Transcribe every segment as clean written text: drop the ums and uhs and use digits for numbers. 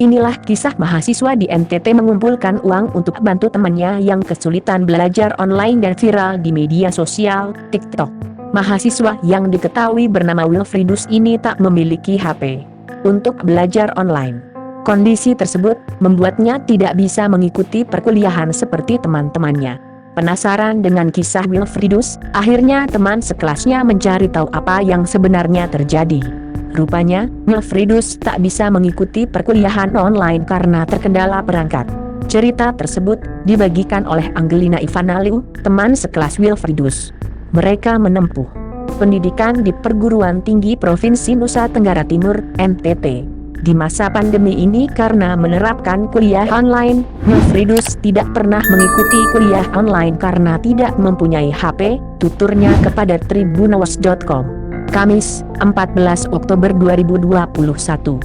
Inilah kisah mahasiswa di NTT mengumpulkan uang untuk bantu temannya yang kesulitan belajar online dan viral di media sosial, TikTok. Mahasiswa yang diketahui bernama Wilfriedus ini tak memiliki HP untuk belajar online. Kondisi tersebut membuatnya tidak bisa mengikuti perkuliahan seperti teman-temannya. Penasaran dengan kisah Wilfriedus, akhirnya teman sekelasnya mencari tahu apa yang sebenarnya terjadi. Rupanya, Wilfriedus tak bisa mengikuti perkuliahan online karena terkendala perangkat. Cerita tersebut dibagikan oleh Angelina Ivanaliu, teman sekelas Wilfriedus. Mereka menempuh pendidikan di Perguruan Tinggi Provinsi Nusa Tenggara Timur, NTT. Di masa pandemi ini karena menerapkan kuliah online, Wilfriedus tidak pernah mengikuti kuliah online karena tidak mempunyai HP, tuturnya kepada Tribunnews.com. Kamis, 14 Oktober 2021.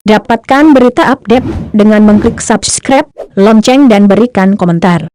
Dapatkan berita update dengan mengklik subscribe, lonceng dan berikan komentar.